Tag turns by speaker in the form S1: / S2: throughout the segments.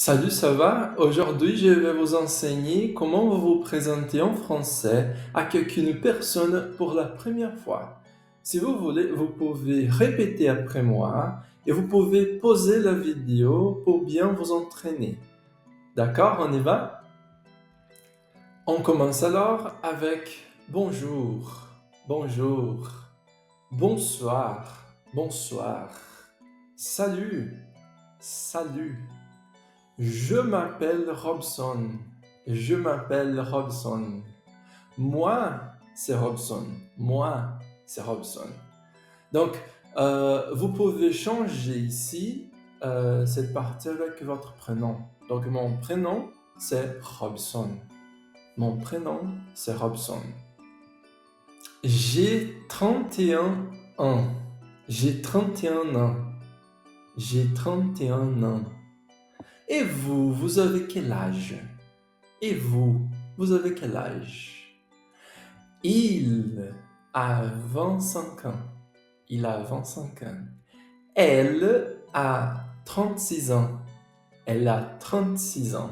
S1: Salut, ça va? Aujourd'hui, je vais vous enseigner comment vous vous présenter en français à quelqu'une personne pour la première fois. Si vous voulez, vous pouvez répéter après moi et vous pouvez pauser la vidéo pour bien vous entraîner. D'accord, on y va? On commence alors avec bonjour, bonjour, bonsoir, bonsoir, salut, salut. Je m'appelle Robson. Je m'appelle Robson. Moi, c'est Robson. Moi, c'est Robson. Donc, vous pouvez changer ici cette partie avec votre prénom. Donc, mon prénom, c'est Robson. Mon prénom, c'est Robson. J'ai 31 ans. J'ai 31 ans. J'ai 31 ans. Et vous, vous avez quel âge? Et vous avez quel âge? Il a 25 ans. Il a 25 ans. Elle a 36 ans. Elle a 36 ans.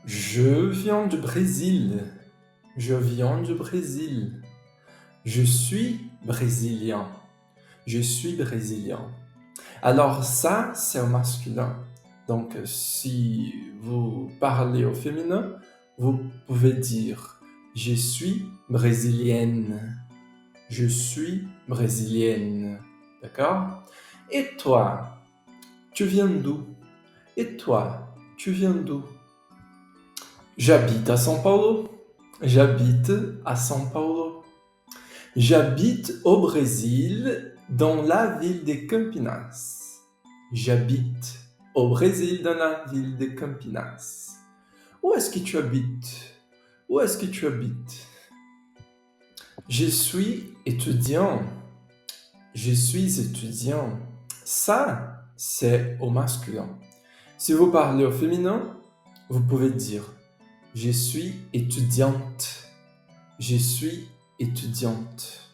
S1: Je viens du Brésil. Je viens du Brésil. Je suis brésilien. Je suis brésilien. Alors ça, c'est au masculin. Donc si vous parlez au féminin, vous pouvez dire je suis brésilienne. Je suis brésilienne. D'accord? Et toi, tu viens d'où? Et toi, tu viens d'où? J'habite à São Paulo. J'habite à São Paulo. J'habite au Brésil, dans la ville de Campinas. J'habite au Brésil, dans la ville de Campinas. Où est-ce que tu habites? Où est-ce que tu habites? Je suis étudiant. Je suis étudiant. Ça, c'est au masculin. Si vous parlez au féminin, vous pouvez dire je suis étudiante. Je suis étudiante.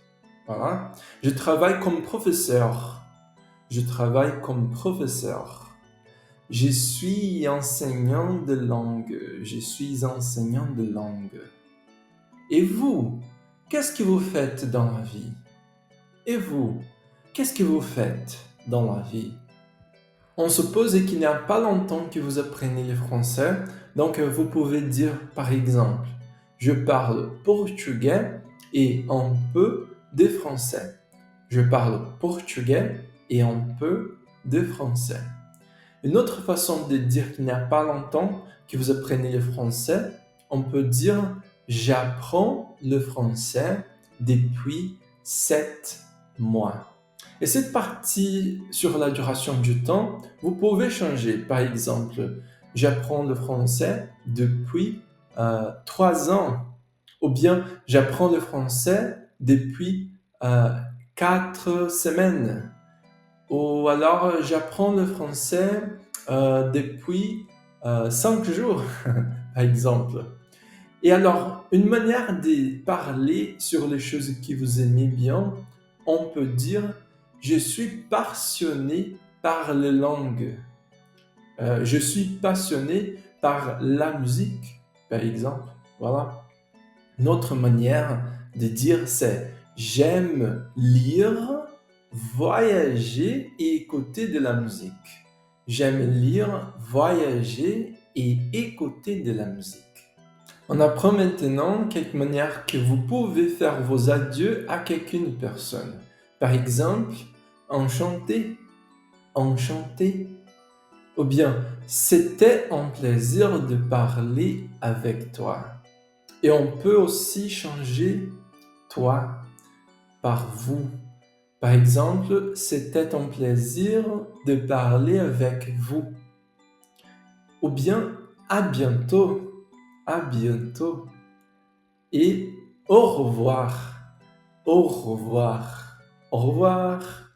S1: Voilà. Je travaille comme professeur. Je travaille comme professeur. Je suis enseignant de langue. Je suis enseignant de langue. Et vous, qu'est-ce que vous faites dans la vie? Et vous, qu'est-ce que vous faites dans la vie? On suppose qu'il n'y a pas longtemps que vous apprenez le français, donc vous pouvez dire par exemple, je parle portugais et un peu de français. Je parle portugais et un peu de français. Une autre façon de dire qu'il n'y a pas longtemps que vous apprenez le français, on peut dire j'apprends le français depuis 7 mois. Et cette partie sur la duration du temps, vous pouvez changer. Par exemple, j'apprends le français depuis 3 ans. Ou bien, j'apprends le français depuis 4 semaines. Ou alors, j'apprends le français depuis 5 jours, par exemple. Et alors, une manière de parler sur les choses que vous aimez bien, on peut dire je suis passionné par les langues. Je suis passionné par la musique, par exemple. Voilà. Une autre manière de dire c'est j'aime lire, voyager et écouter de la musique. J'aime lire, voyager et écouter de la musique. On apprend maintenant quelques manières que vous pouvez faire vos adieux à quelqu'une personne. Par exemple, enchanté, enchanté. Ou bien, c'était un plaisir de parler avec toi. Et on peut aussi changer toi par vous. Par exemple, c'était un plaisir de parler avec vous. Ou bien, à bientôt, à bientôt. Et au revoir, au revoir, au revoir.